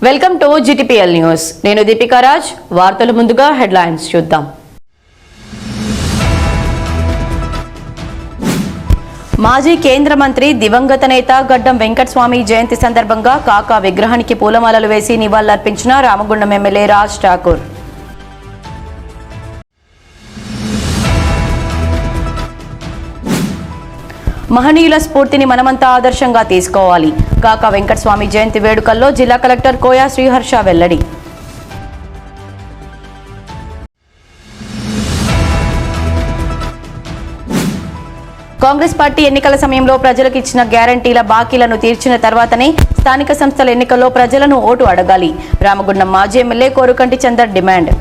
Welcome to GTPL news. నేను దీపికా రాజ్. వార్తలు ముందుగా హెడ్లైన్స్ చూద్దాం. మాజీ కేంద్ర మంత్రి దివంగత నేత గడ్డం వెంకటస్వామి జయంతి సందర్భంగా కాకా విగ్రహానికి పూలమాలలు వేసి నివాళులర్పించిన రామగుండం ఎమ్మెల్యే రాజ్ ఠాకూర్. మహనీయుల స్ఫూర్తిని మనమంతా ఆదర్శంగా తీసుకోవాలి. కాకా వెంకటస్వామి జయంతి వేడుకల్లో జిల్లా కలెక్టర్ కోయా శ్రీహర్ష వెల్లడి. కాంగ్రెస్ పార్టీ ఎన్నికల సమయంలో ప్రజలకు ఇచ్చిన గ్యారంటీల బాకీలను తీర్చిన తర్వాతనే స్థానిక సంస్థల ఎన్నికల్లో ప్రజలను ఓటు అడగాలి. రామగుండం మాజీ ఎమ్మెల్యే కోరుకంటి చందర్ డిమాండ్.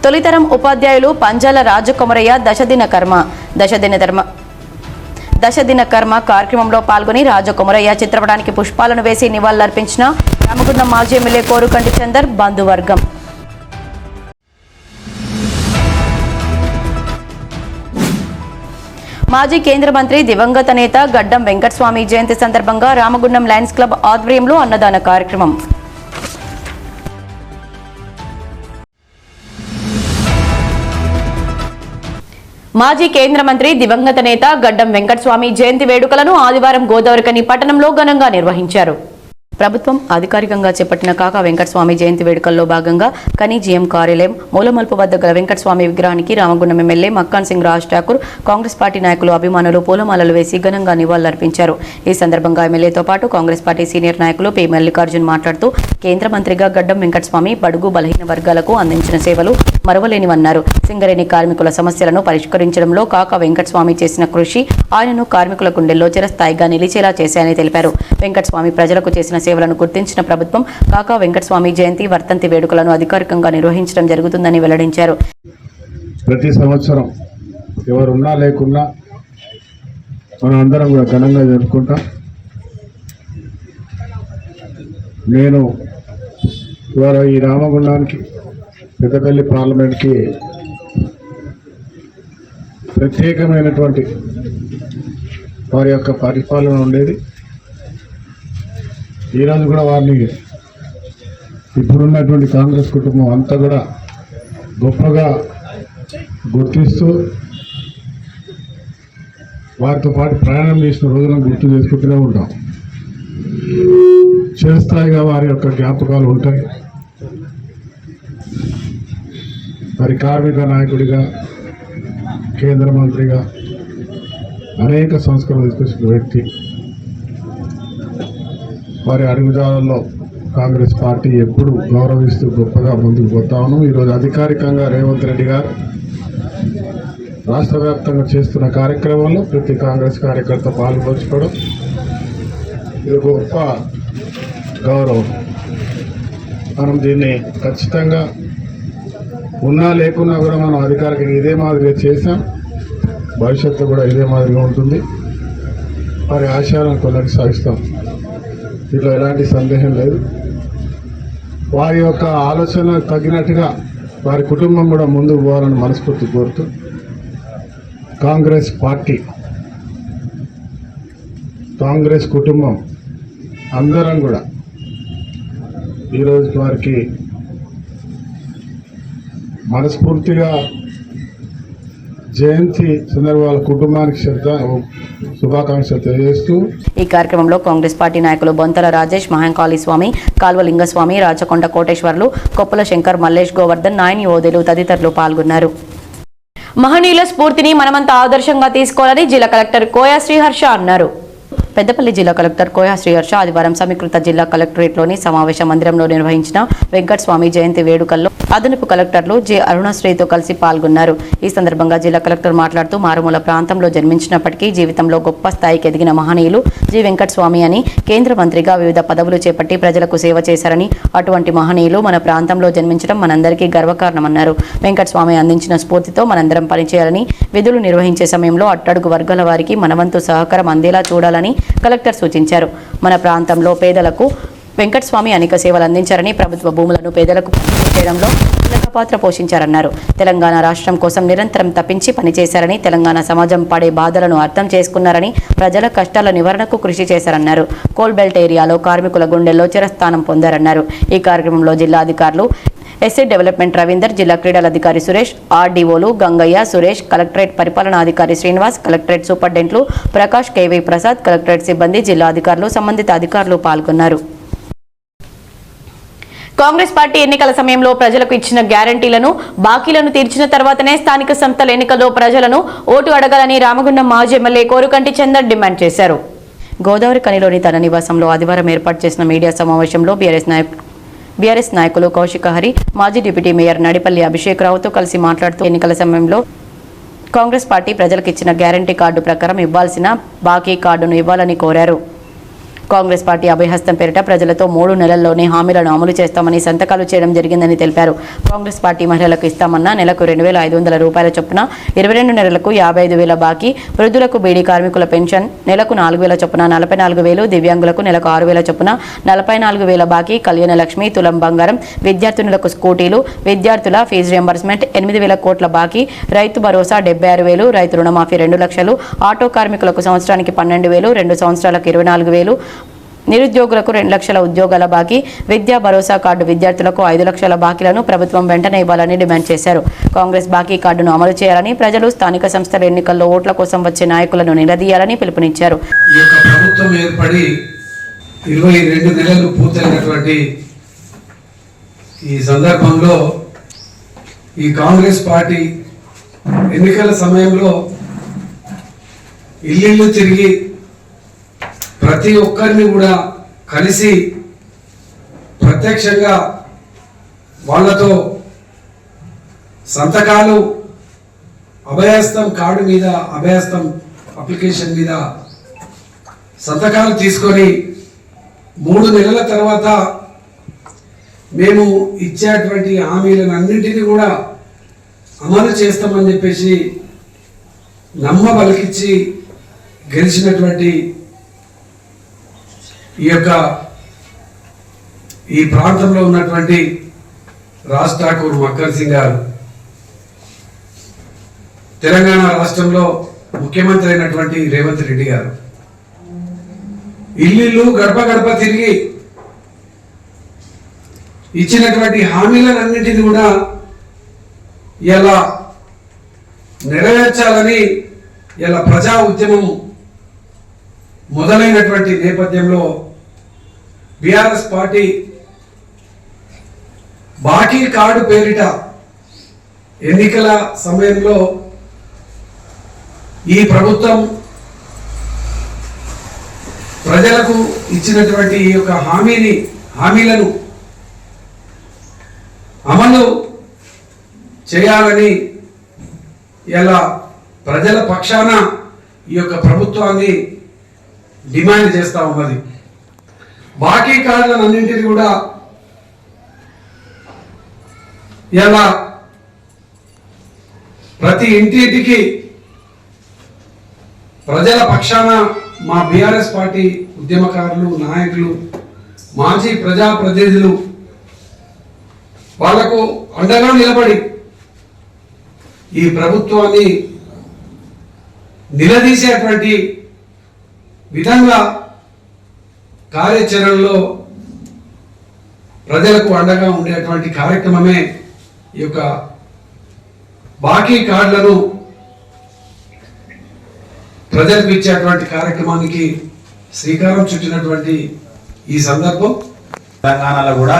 తొలితరం ఉపాధ్యాయులు పంజాల రాజకుమరయ్య దశదిన కర్మ కార్యక్రమంలో పాల్గొని రాజకుమరయ్య చిత్రపటానికి పుష్పాలను వేసి నివాళులర్పించిన రామగుండం మాజీ ఎమ్మెల్యే కోరుకంటి చందర్ బంధువర్గం. మాజీ కేంద్ర మంత్రి దివంగత నేత గడ్డం వెంకటస్వామి జయంతి సందర్భంగా రామగుండం లయన్స్ క్లబ్ ఆధ్వర్యంలో అన్నదాన కార్యక్రమం. మాజీ కేంద్ర మంత్రి దివంగత నేత గడ్డం వెంకటస్వామి జయంతి వేడుకలను ఆదివారం గోదావరికని పట్టణంలో ఘనంగా నిర్వహించారు. ప్రభుత్వం అధికారికంగా చేపట్టిన కాకా వెంకటస్వామి జయంతి వేడుకల్లో భాగంగా కని జీఎం కార్యాలయం మూలమల్పు వద్ద గల వెంకటస్వామి విగ్రహానికి రామగుండం ఎమ్మెల్యే మక్కాన్ సింగ్ రాజ్ ఠాకూర్, కాంగ్రెస్ పార్టీ నాయకులు, అభిమానులు పూలమాలలు వేసి ఘనంగా నివాళులర్పించారు. ఈ సందర్భంగా ఎమ్మెల్యేతో పాటు కాంగ్రెస్ పార్టీ సీనియర్ నాయకులు పి మల్లికార్జున్ మాట్లాడుతూ కేంద్ర మంత్రిగా గడ్డం వెంకటస్వామి బడుగు బలహీన వర్గాలకు అందించిన సేవలు మరువలేనివన్నారు. సింగరేణి కార్మికుల సమస్యలను పరిష్కరించడంలో కాకా వెంకటస్వామి చేసిన కృషి ఆయనను కార్మికుల గుండెల్లో చిరస్థాయిగా నిలిచేలా చేశాయని తెలిపారు. వెంకటస్వామి ప్రజలకు చేసిన సేవలను గుర్తించిన ప్రభుత్వం కాకా వెంకటస్వామి జయంతి వర్ధంతి వేడుకలను అధికారికంగా నిర్వహించడం జరుగుతుందని వెల్లడించారు. ప్రతి సంవత్సరం ఎవరున్నా లేకున్నా మనం అందరం కూడా ఘనంగా జరుపుకుంటాం. నేను ఇవాళ ఈ రామగుండానికి పెద్దపల్లి పార్లమెంట్కి ప్రత్యేకమైనటువంటి వారి యొక్క పరిపాలన ఉండేది. ఈరోజు కూడా వారిని ఇప్పుడున్నటువంటి కాంగ్రెస్ కుటుంబం అంతా కూడా గొప్పగా గుర్తిస్తూ వారితో పాటు ప్రయాణం చేసిన రోజులను గుర్తు చేసుకుంటూనే ఉంటాం. చిరస్థాయిగా వారి యొక్క జ్ఞాపకాలు ఉంటాయి. మరి కార్మిక నాయకుడిగా, కేంద్ర మంత్రిగా అనేక సంస్కరణలు తీసుకొచ్చిన వ్యక్తి. వారి అడుగుజాడల్లో కాంగ్రెస్ పార్టీ ఎప్పుడు గౌరవిస్తూ గొప్పగా ముందుకు పోతాను. ఈరోజు అధికారికంగా రేవంత్ రెడ్డి గారు రాష్ట్ర వ్యాప్తంగా చేస్తున్న కార్యక్రమంలో ప్రతి కాంగ్రెస్ కార్యకర్త పాల్గొంచుకోవడం ఇది గొప్ప గౌరవం. మనం దీన్ని ఖచ్చితంగా ఉన్నా లేకున్నా కూడా మనం అధికారికంగా ఇదే మాదిరిగా చేశాం. భవిష్యత్తు కూడా ఇదే మాదిరిగా ఉంటుంది. వారి ఆశయాలను కొనసాగిస్తాం. దీంట్లో ఎలాంటి సందేహం లేదు. వారి యొక్క ఆలోచన తగినట్టుగా వారి కుటుంబం కూడా ముందుకు పోవాలని మనస్ఫూర్తి కోరుతూ కాంగ్రెస్ పార్టీ, కాంగ్రెస్ కుటుంబం అందరం కూడా ఈరోజు వారికి మనస్ఫూర్తిగా జయంతి సందర్భాల కుటుంబానికి శుభాకాంక్షలు తెలియజేస్తూ ఈ కార్యక్రమంలో కాంగ్రెస్ పార్టీ నాయకులు బొంతల రాజేష్, మహంకాళి స్వామి, కాల్వలింగస్వామి, రాచకొండ కోటేశ్వర్లు, కొప్పుల శంకర్, మల్లేష్ గోవర్ధన్, నాయని ఓదెలు తదితరులు పాల్గొన్నారు. మహనీయుల స్ఫూర్తిని మనమంతా ఆదర్శంగా తీసుకోవాలని జిల్లా కలెక్టర్ కోయా శ్రీహర్ష అన్నారు. పెద్దపల్లి జిల్లా కలెక్టర్ కోయా శ్రీహర్ష ఆదివారం సమీకృత జిల్లా కలెక్టరేట్లోని సమావేశ మందిరంలో నిర్వహించిన వెంకటస్వామి జయంతి వేడుకల్లో అదనపు కలెక్టర్లు జె అరుణశ్రీతో కలిసి పాల్గొన్నారు. ఈ సందర్భంగా జిల్లా కలెక్టర్ మాట్లాడుతూ మారుమూల ప్రాంతంలో జన్మించినప్పటికీ జీవితంలో గొప్ప స్థాయికి ఎదిగిన మహనీయులు జి వెంకటస్వామి అని, కేంద్ర మంత్రిగా వివిధ పదవులు చేపట్టి ప్రజలకు సేవ చేశారని, అటువంటి మహనీయులు మన ప్రాంతంలో జన్మించడం మనందరికీ గర్వకారణమన్నారు. వెంకటస్వామి అందించిన స్ఫూర్తితో మనందరం పనిచేయాలని, విధులు నిర్వహించే సమయంలో అట్టడుగు వర్గాల వారికి మనవంతు సహకారం అందేలా చూడాలని కలెక్టర్ సూచించారు. మన ప్రాంతంలో పేదలకు వెంకటస్వామి అనేక సేవలు అందించారని, ప్రభుత్వ భూములను పేదలకు చేయడంలో కీలక పాత్ర పోషించారన్నారు. తెలంగాణ రాష్ట్రం కోసం నిరంతరం తప్పించి పనిచేశారని, తెలంగాణ సమాజం పడే బాధలను అర్థం చేసుకున్నారని, ప్రజల కష్టాల నివారణకు కృషి చేశారన్నారు. కోల్ బెల్ట్ ఏరియాలో కార్మికుల గుండెల్లో చిరస్థానం పొందారన్నారు. ఈ కార్యక్రమంలో జిల్లా అధికారులు ఎస్సీ డెవలప్మెంట్ రవీందర్, జిల్లా క్రీడల అధికారి సురేష్, ఆర్డీఓలు గంగయ్య, సురేష్, కలెక్టరేట్ పరిపాలనాధికారి శ్రీనివాస్, కలెక్టరేట్ సూపరింటెండెంట్లు ప్రకాష్, కేవీ ప్రసాద్, కలెక్టరేట్ సిబ్బంది, జిల్లా అధికారులు, సంబంధిత అధికారులు పాల్గొన్నారు. కాంగ్రెస్ పార్టీ ఎన్నికల సమయంలో ప్రజలకు ఇచ్చిన గ్యారంటీలను, బాకీలను తీర్చిన తర్వాతనే స్థానిక సంస్థల ఎన్నికల్లో ప్రజలను ఓటు అడగాలని రామగుండం మాజీ ఎమ్మెల్యే కోరుకంటి చందర్ డిమాండ్ చేశారు. గోదావరి కనిలోని తన నివాసంలో ఆదివారం ఏర్పాటు చేసిన మీడియా సమావేశంలో బీఆర్ఎస్ నాయకులు కౌశిక హరి, మాజీ డిప్యూటీ మేయర్ నడిపల్లి అభిషేక్రావుతో కలిసి మాట్లాడుతూ ఎన్నికల సమయంలో కాంగ్రెస్ పార్టీ ప్రజలకు ఇచ్చిన గ్యారంటీ కార్డు ప్రకారం ఇవ్వాల్సిన బాకీ కార్డును ఇవ్వాలని కోరారు. కాంగ్రెస్ పార్టీ అభయహస్తం పేరిట ప్రజలతో 3 నెలల్లోనే హామీలను అమలు చేస్తామని సంతకాలు చేయడం జరిగిందని తెలిపారు. కాంగ్రెస్ పార్టీ మహిళలకు ఇస్తామన్న నెలకు 2,500 రూపాయల చొప్పున 22 నెలలకు 55,000 బాకీ, వృద్ధులకు బీడీ కార్మికుల పెన్షన్ నెలకు 4,000 చొప్పున 44,000, దివ్యాంగులకు నెలకు 6,000 చొప్పున 44,000 బాకీ, కళ్యాణ లక్ష్మి, తులం బంగారం, విద్యార్థినులకు స్కూటీలు, విద్యార్థుల ఫీజు రియంబర్స్మెంట్ 8,000 కోట్ల బాకీ, రైతు భరోసా 76,000, రైతు రుణమాఫీ 2 లక్షలు, ఆటో కార్మికులకు సంవత్సరానికి 12,000, 2 సంవత్సరాలకు 24,000, నిరుద్యోగులకు 2 లక్షల ఉద్యోగాల బాకీ, విద్యా భరోసా కార్డు విద్యార్థులకు 5 లక్షల బాకీలను ప్రభుత్వం వెంటనే ఇవ్వాలని డిమాండ్ చేశారు. కాంగ్రెస్ బాకీ కార్డును అమలు చేయాలని, ప్రజలు స్థానిక సంస్థల ఎన్నికల్లో ఓట్ల కోసం వచ్చే నాయకులను నిలదీయాలని పిలుపునిచ్చారు. ఈ యొక్క ప్రభుత్వం ఏర్పడి 22 నెలలు పూర్తయినటువంటి ఈ సందర్భంలో ఈ కాంగ్రెస్ పార్టీ ఎన్నికల సమయంలో ఇల్లు తిరిగి ప్రతి ఒక్కరిని కూడా కలిసి ప్రత్యక్షంగా వాళ్ళతో సంతకాలు అభయహస్తం కార్డు మీద, అభయహస్తం అప్లికేషన్ మీద సంతకాలు తీసుకొని 3 నెలల తర్వాత మేము ఇచ్చేటువంటి హామీలను అన్నింటినీ కూడా అమలు చేస్తామని చెప్పేసి నమ్మబలికిచ్చి గెలిచినటువంటి ఈ ప్రాంతంలో ఉన్నటువంటి రాజ్ ఠాకూర్ మక్కర్ సింగ్ గారు తెలంగాణ రాష్ట్రంలో ముఖ్యమంత్రి అయినటువంటి రేవంత్ రెడ్డి గారు ఇల్లు గడప గడప తిరిగి ఇచ్చినటువంటి హామీలన్నింటినీ కూడా ఇలా నెరవేర్చాలని ఇలా ప్రజా ఉద్యమం మొదలైనటువంటి నేపథ్యంలో బీఆర్ఎస్ పార్టీ బాకీ కార్డు పేరిట ఎన్నికల సమయంలో ఈ ప్రభుత్వం ప్రజలకు ఇచ్చినటువంటి ఈ యొక్క హామీలను అమలు చేయాలని ఇలా ప్రజల పక్షాన ఈ యొక్క ప్రభుత్వాన్ని డిమాండ్ చేస్తా ఉన్నది. బాకీ కార్డులను అన్నింటినీ కూడా ఇలా ప్రతి ఇంటికి ప్రజల పక్షాన మా బీఆర్ఎస్ పార్టీ ఉద్యమకారులు, నాయకులు, మాజీ ప్రజాప్రతినిధులు వాళ్లకు అండగా నిలబడి ఈ ప్రభుత్వాన్ని నిలదీసేటువంటి విధంగా కార్యాచరణలో ప్రజలకు అండగా ఉండేటువంటి కార్యక్రమమే ఈ యొక్క బాకీ కార్డులను ప్రజలకు ఇచ్చేటువంటి కార్యక్రమానికి శ్రీకారం చుట్టినటువంటి ఈ సందర్భం. తెలంగాణలో కూడా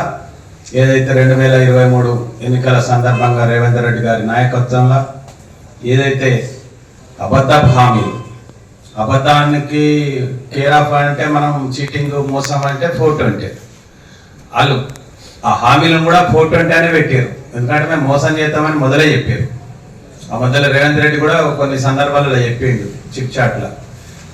ఏదైతే 2023 ఎన్నికల సందర్భంగా రేవంత్ రెడ్డి గారి నాయకత్వంలో ఏదైతే అబద్ధపు హామీలు, అబద్ధానికి కేర్ ఆఫ్ అంటే మనం చీటింగ్, మోసం అంటే 420, వాళ్ళు ఆ హామీలను కూడా 420 అనే పెట్టారు. ఎందుకంటే మేము మోసం చేస్తామని మొదలే చెప్పారు. ఆ మధ్యలో రేవంత్ రెడ్డి కూడా కొన్ని సందర్భాలలో చెప్పిండు చిక్ చాట్లో,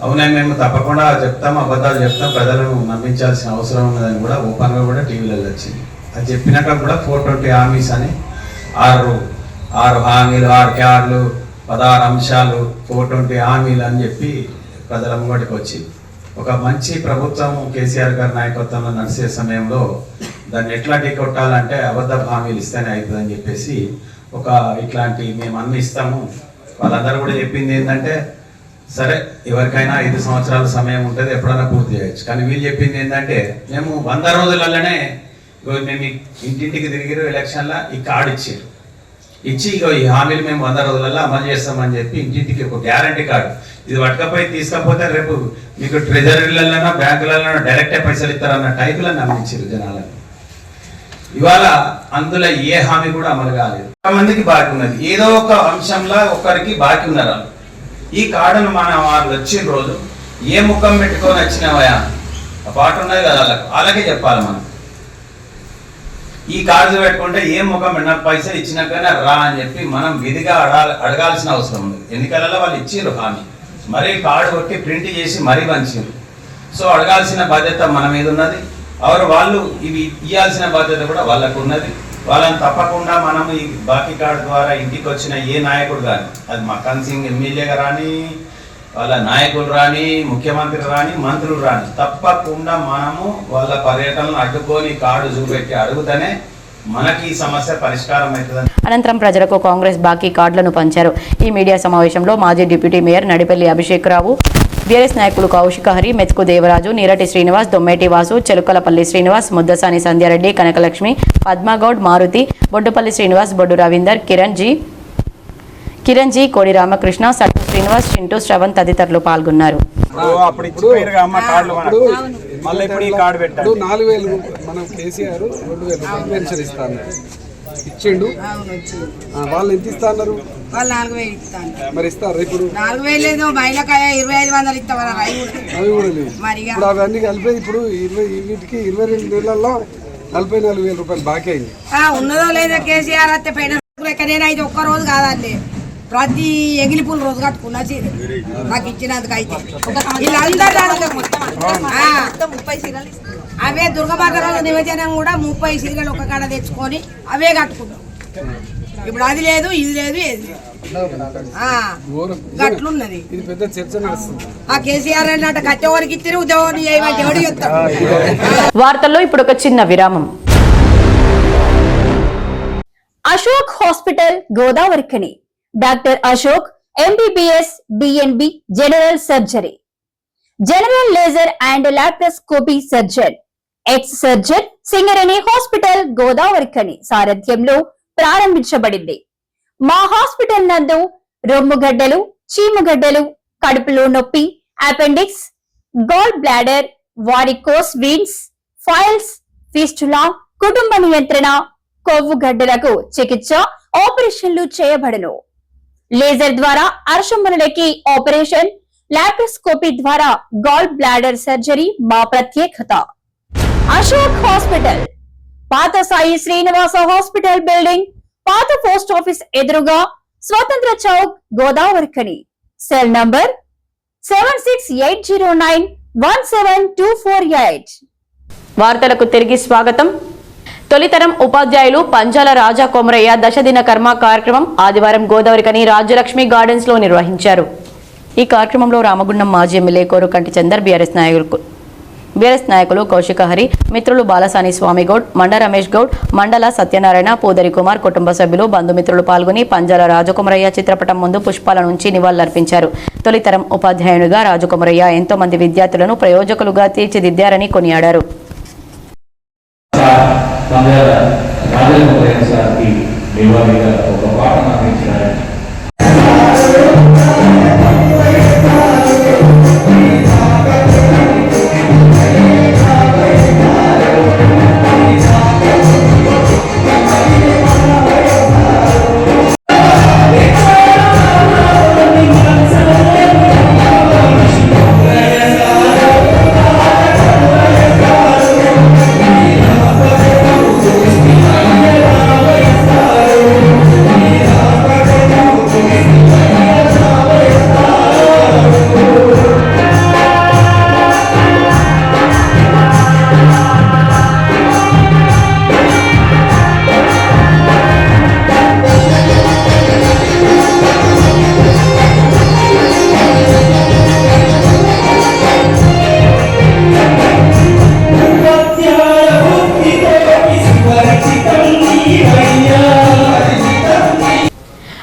అవునే మేము తప్పకుండా చెప్తాం, అబద్ధాలు చెప్తాం, ప్రజలను నమ్మించాల్సిన అవసరం ఉన్నదని కూడా ఓపెన్గా కూడా టీవీలలో వచ్చింది. అది చెప్పినాక కూడా 420 హామీస్ అని 6 హామీలు, 6 క్యార్లు, 16 అంశాలు, 420 హామీలు అని చెప్పి ప్రజల ముంగటికి వచ్చి ఒక మంచి ప్రభుత్వం కేసీఆర్ గారి నాయకత్వంలో నడిచే సమయంలో దాన్ని ఎట్లా ఢీకొట్టాలంటే అబద్ధ హామీలు ఇస్తేనే అవుతుందని చెప్పేసి ఒక ఇట్లాంటి మేము అన్ని ఇస్తాము. వాళ్ళందరూ కూడా చెప్పింది ఏంటంటే సరే ఎవరికైనా 5 సంవత్సరాల సమయం ఉంటుంది, ఎప్పుడైనా పూర్తి చేయొచ్చు. కానీ వీళ్ళు చెప్పింది ఏంటంటే మేము 100 రోజులలోనే మేము ఇంటింటికి తిరిగిరు ఎలక్షన్లో ఈ కార్డు ఇచ్చి ఈ హామీలు మేము 100 రోజులలో అమలు చేస్తామని చెప్పి ఇంటింటికి ఒక గ్యారంటీ కార్డు ఇది పట్టుకపోయి తీసుకపోతే రేపు మీకు ట్రెజరీలలోనో బ్యాంకులలోనో డైరెక్టే పైసలు ఇస్తారన్న టైపులో నమ్మించారు జనాలను. ఇవాళ అందులో ఏ హామీ కూడా అమలు కాలేదు. మందికి బాకీ ఉన్నది, ఏదో ఒక అంశంలో ఒకరికి బాకీ ఉన్నారు. ఈ కార్డును వాళ్ళు వచ్చిన రోజు ఏ ముఖం పెట్టుకొని వచ్చినవయా ఆ పాట ఉన్నది కదా వాళ్ళకే చెప్పాలి. మనం ఈ కార్డు పెట్టుకుంటే ఏ ముఖం పెట్టిన పైసలు ఇచ్చినాకనే రా అని చెప్పి మనం విధిగా అడగాల్సిన అవసరం ఉంది. ఎన్నికలలో వాళ్ళు ఇచ్చిర్రు హామీ, మరీ కార్డు కొట్టి ప్రింట్ చేసి మరీ పంచారు. సో అడగాల్సిన బాధ్యత మన మీద ఉన్నది. వాళ్ళు ఇవి ఇవ్వాల్సిన బాధ్యత కూడా వాళ్ళకు ఉన్నది. వాళ్ళని తప్పకుండా మనం ఈ బాకీ కార్డు ద్వారా ఇంటికి వచ్చిన ఏ నాయకుడు కానీ, అది మకాన్ సింగ్ ఎమ్మెల్యేగా రాని, వాళ్ళ నాయకులు రాని, ముఖ్యమంత్రి రాని, మంత్రులు రాని, తప్పకుండా మనము వాళ్ళ పర్యటనను అడ్డుకొని కార్డు చూపెట్టి అడుగుతూనే మనకి ఈ సమస్య పరిష్కారం అవుతుందని. అనంతరం ప్రజలకు కాంగ్రెస్ బాకీ కార్డులను పంచారు. ఈ మీడియా సమావేశంలో మాజీ డిప్యూటీ మేయర్ నడిపల్లి అభిషేక్ రావు, బీఆర్ఎస్ నాయకులు కౌశిక హరి, మెతుకు దేవరాజు, నీరటి శ్రీనివాస్, దొమ్మేటి వాసు, చెలుకలపల్లి శ్రీనివాస్, ముద్దసాని సంధ్యారెడ్డి, కనకలక్ష్మి, పద్మగౌడ్, మారుతి, బొడ్డుపల్లి శ్రీనివాస్, బొడ్డు రవీందర్, కిరణ్ జీ, కోడి రామకృష్ణ, సట్టు శ్రీనివాస్, చింటూ, శ్రవణ్ తదితరులు పాల్గొన్నారు. 4,000 మనం కేసీఆర్ 2,000 పెన్షన్ ఇస్తాను ఇచ్చిండు. వాళ్ళు ఎంత ఇస్తున్నారు? వాళ్ళు 4,000 ఇస్తాను. మరి ఇస్తారు ఇప్పుడు 4,000 లేదు, బయలకాయ 2,500 ఇస్తామని అవి కూడా లేవు. ఇప్పుడు అవన్నీ కలిపి ఇప్పుడు 22 నెలల్లో 44,000 రూపాయలు బాకీ అయింది. ఉన్నదో లేదో కేసీఆర్ అయితే పైన నేను అయితే ఒక్క రోజు కాదండి, ప్రతి ఎగిలిపూల రోజు కట్టుకున్నా చీర నాకు ఇచ్చినందుకు. అయితే వీళ్ళందరూ అవే దుర్గమాత రోజు నిమజ్జనం కూడా 30 చీరలు ఒక కాడ తెచ్చుకొని అవే కట్టుకున్నాం. ఇప్పుడు అది లేదు, ఇది లేదు, ఏది గట్లున్నది. ఇది పెద్ద చర్చ నడుస్తుంది. ఆ కేసీఆర్ అన్నట్టు కట్టేవారికి ఇచ్చారు, ఉద్యోగం దేవుడు చెప్తారు. వార్తల్లో ఇప్పుడు ఒక చిన్న విరామం. Ashok hospital Godavarikhani, doctor Ashok MBBS DNB general surgery, general laser and laparoscopy surgeon, ex surgeon Singareni hospital Godavarikhani సారథ్యంలో ప్రారంభించబడింది. మా హాస్పిటల్ నందు రొమ్ముగడ్డలు, చీముగడ్డలు, కడుపులో నొప్పి, appendix, gall bladder, varicose veins, piles, fistula, కుటుంబ నియంత్రణ, కొవ్వు గడ్డలకు చికిత్స, ఆపరేషన్లు చేయబడును. లేజర్ ద్వారా అర్షములకి ఆపరేషన్, లాప్రోస్కోపీ ద్వారా గాల్ బ్లాడర్ సర్జరీ మా ప్రత్యేకత. అశోక్ హాస్పిటల్, పాత సాయి శ్రీనివాస హాస్పిటల్ బిల్డింగ్, పాత పోస్ట్ ఆఫీస్ ఎదురుగా, స్వతంత్ర చౌక్, గోదావరిఖని. Cell number 7680917248. వార్తలకు తిరిగి స్వాగతం. తొలితరం ఉపాధ్యాయులు పంజాల రాజా కొమరయ్య దశదిన కర్మ కార్యక్రమం ఆదివారం గోదావరిఖని రాజ్యలక్ష్మి గార్డెన్స్ లో నిర్వహించారు. ఈ కార్యక్రమంలో రామగుండం మాజీ ఎమ్మెల్యే కోరుకంటి చందర్, బీఆర్ఎస్ నాయకులు కౌశిక హరి, మిత్రులు బాలసాని స్వామిగౌడ్, మండ రమేష్ గౌడ్, మండల సత్యనారాయణ, పూదరి కుమార్, కుటుంబ సభ్యులు, బంధుమిత్రులు పాల్గొని పంజాల రాజకుమరయ్య చిత్రపటం ముందు పుష్పాల నుంచి నివాళులర్పించారు. తొలితరం ఉపాధ్యాయునిగా రాజకుమరయ్య ఎంతో మంది విద్యార్థులను ప్రయోజకులుగా తీర్చిదిద్దారని కొనియాడారు. ఒక పాట నాకు ఇచ్చారు.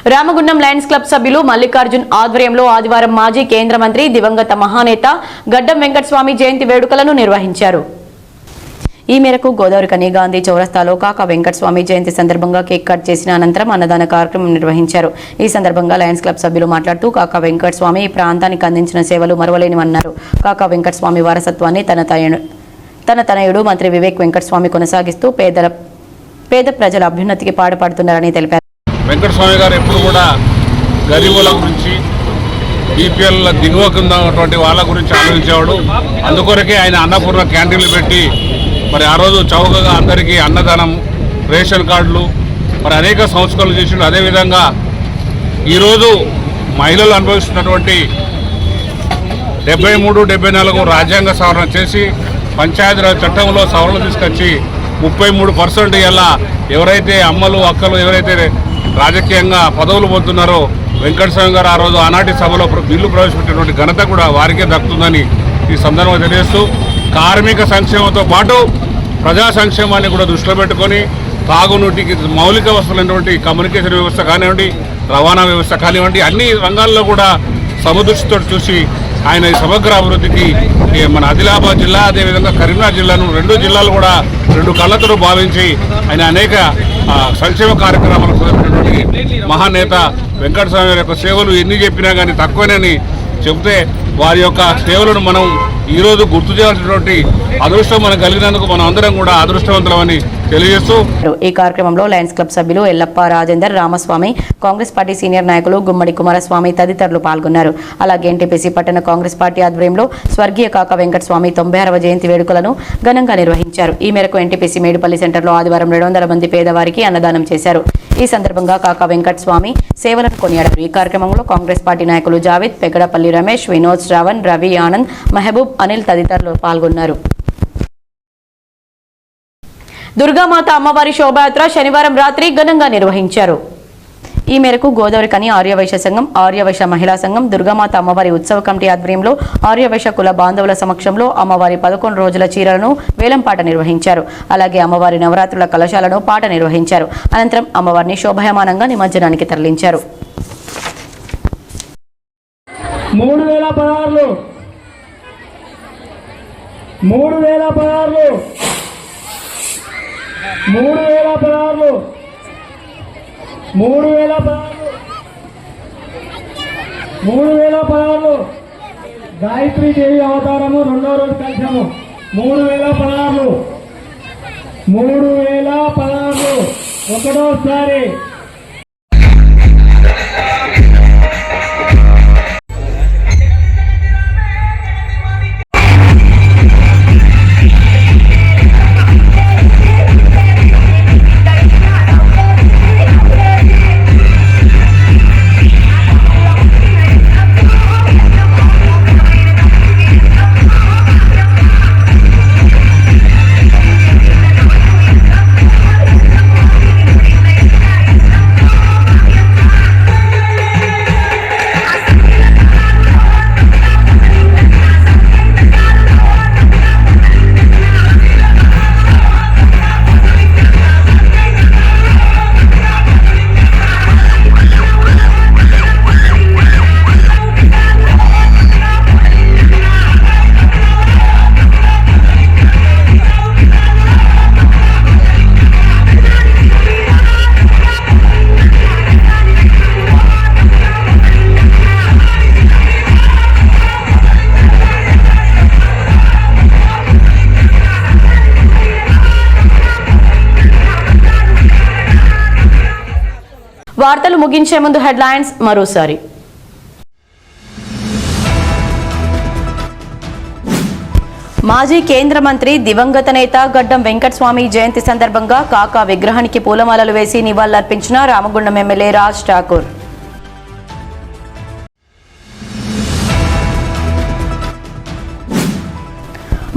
రామగుండం లయన్స్ క్లబ్ సభ్యులు మల్లికార్జున్ ఆధ్వర్యంలో ఆదివారం మాజీ కేంద్ర మంత్రి దివంగత మహానేత గడ్డం వెంకటస్వామి జయంతి వేడుకలను నిర్వహించారు. ఈ మేరకు గోదావరికని గాంధీ చౌరస్తాలో కాకా వెంకటస్వామి జయంతి సందర్భంగా కేక్ కట్ చేసిన అనంతరం అన్నదాన కార్యక్రమం నిర్వహించారు. ఈ సందర్భంగా లయన్స్ క్లబ్ సభ్యులు మాట్లాడుతూ కాకా వెంకటస్వామి ఈ ప్రాంతానికి అందించిన సేవలు మరువలేనివన్నారు. కాకా వెంకటస్వామి వారసత్వాన్ని తన తనయుడు మంత్రి వివేక్ వెంకటస్వామి కొనసాగిస్తూ పేద ప్రజల అభ్యున్నతికి పాటుపడుతున్నారని తెలిపారు. వెంకటస్వామి గారు ఎప్పుడు కూడా గరీబుల గురించి, బీపీఎల్ దిగువ కింద ఉన్నటువంటి వాళ్ళ గురించి ఆలోచించేవాడు. అందుకొరకే ఆయన అన్నపూర్ణ క్యాంటీన్లు పెట్టి మరి ఆ రోజు చౌకగా అందరికీ అన్నదానం, రేషన్ కార్డులు మరి అనేక సంస్కరణలు చేసిండు. అదేవిధంగా ఈరోజు మహిళలు అనుభవిస్తున్నటువంటి 73, 74 రాజ్యాంగ సవరణ చేసి పంచాయతీరాజ్ చట్టంలో సవరణలు తీసుకొచ్చి 33% ఇలా ఎవరైతే అమ్మలు అక్కలు ఎవరైతే రాజకీయంగా పదవులు పొందుతున్నారో వెంకటస్వామి గారు ఆ రోజు ఆనాటి సభలో బిల్లు ప్రవేశపెట్టినటువంటి ఘనత కూడా వారికే దక్కుతుందని ఈ సందర్భంగా తెలియజేస్తూ, కార్మిక సంక్షేమంతో పాటు ప్రజా సంక్షేమాన్ని కూడా దృష్టిలో పెట్టుకొని తాగునీటికి మౌలిక వసతులైనటువంటి కమ్యూనికేషన్ వ్యవస్థ కానివ్వండి, రవాణా వ్యవస్థ కానివ్వండి, అన్ని రంగాల్లో కూడా సమదృష్టితో చూసి ఆయన ఈ సమగ్ర అభివృద్ధికి మన ఆదిలాబాద్ జిల్లా అదేవిధంగా కరీంనగర్ జిల్లాను 2 జిల్లాలు కూడా 2 కళ్ళతో భావించి ఆయన అనేక సంక్షేమ కార్యక్రమాలు చేపట్టినటువంటి మహానేత వెంకటస్వామి గారి యొక్క సేవలు ఎన్ని చెప్పినా కానీ తక్కువనని చెబితే వారి యొక్క సేవలను మనం ఈరోజు గుర్తు చేయాల్సినటువంటి అదృష్టం మనకు కలిగినందుకు మనం అందరం కూడా అదృష్టవంతులమని తెలియజేస్తూ ఈ కార్యక్రమంలో లయన్స్ క్లబ్ సభ్యులు ఎల్లప్ప, రాజేందర్, రామస్వామి, కాంగ్రెస్ పార్టీ సీనియర్ నాయకులు గుమ్మడి కుమారస్వామి తదితరులు పాల్గొన్నారు. అలాగే ఎన్టీపీసీ పట్టణ కాంగ్రెస్ పార్టీ ఆధ్వర్యంలో స్వర్గీయ కాకా వెంకటస్వామి 96వ జయంతి వేడుకలను ఘనంగా నిర్వహించారు. ఈ మేరకు ఎన్టీపీసీ మేడుపల్లి సెంటర్లో ఆదివారం 200 మంది పేదవారికి అన్నదానం చేశారు. ఈ సందర్భంగా కాకా వెంకటస్వామి సేవలను కొనియాడారు. ఈ కార్యక్రమంలో కాంగ్రెస్ పార్టీ నాయకులు జావేద్, పెగడపల్లి రమేష్, వినోద్, శ్రావణ్, రవి, ఆనంద్, మహబూబ్, అనిల్ తదితరులు పాల్గొన్నారు. దుర్గామాత అమ్మవారి శోభాయాత్ర శనివారం రాత్రి ఘనంగా నిర్వహించారు. ఈ మేరకు గోదావరికని ఆర్యవైశ్య సంఘం, ఆర్యవైశ్య మహిళా సంఘం, దుర్గామాత అమ్మవారి ఉత్సవ కమిటీ ఆధ్వర్యంలో ఆర్యవైశ్య కుల బాంధవుల సమక్షంలో అమ్మవారి 11 రోజుల చీరలను వేలంపాట నిర్వహించారు. అలాగే అమ్మవారి నవరాత్రుల కలశాలను పాట నిర్వహించారు. అనంతరం అమ్మవారిని శోభాయమానంగా నిమజ్జనానికి తరలించారు. 3016 గాయత్రీ దేవి అవతారము 2వ రోజు కలిసాము. 3016 ఒకటోసారి వార్తలు ముగించే ముందు హెడ్లైన్స్ మరోసారి. మాజీ కేంద్ర మంత్రి దివంగత నేత గడ్డం వెంకటస్వామి జయంతి సందర్భంగా కాకా విగ్రహానికి పూలమాలలు వేసి నివాళులర్పించిన రామగుండం ఎమ్మెల్యే రాజ్ ఠాకూర్.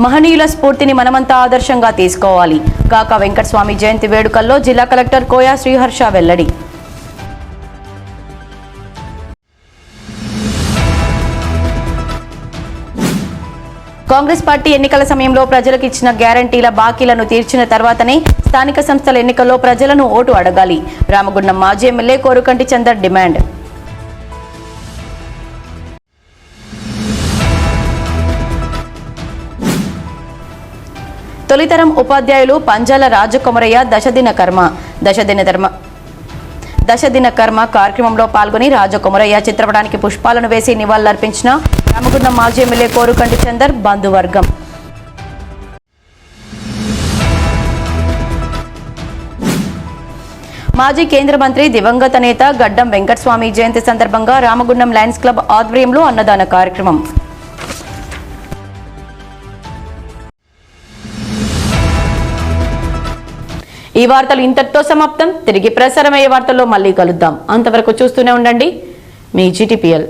మహనీయుల స్ఫూర్తిని మనమంతా ఆదర్శంగా తీసుకోవాలి. కాకా వెంకటస్వామి జయంతి వేడుకల్లో జిల్లా కలెక్టర్ కోయా శ్రీహర్ష వెల్లడి. కాంగ్రెస్ పార్టీ ఎన్నికల సమయంలో ప్రజలకు ఇచ్చిన గ్యారంటీల బాకీలను తీర్చిన తర్వాతనే స్థానిక సంస్థల ఎన్నికల్లో ప్రజలను ఓటు అడగాలి. రామగుండం మాజీ ఎమ్మెల్యే కోరుకంటి చందర్ డిమాండ్. తొలితరం ఉపాధ్యాయులు పంజాల రాజకుమరయ్య దశదిన కర్మ కార్యక్రమంలో పాల్గొని రాజకుమరయ్య చిత్రపటానికి పుష్పాలను వేసి నివాళులర్పించిన రామగుండం మాజీ ఎమ్మెల్యే కోరుకంటి చందర్ బంధువర్గం. మాజీ కేంద్ర మంత్రి దివంగత నేత గడ్డం వెంకటస్వామి జయంతి సందర్భంగా రామగుండం లయన్స్ క్లబ్ ఆధ్వర్యంలో అన్నదాన కార్యక్రమం. ఈ వార్తలు ఇంతటితో సమాప్తం. తిరిగి ప్రసారమయ్యే వార్తల్లో మళ్ళీ కలుద్దాం. అంతవరకు చూస్తూనే ఉండండి మీ GTPL.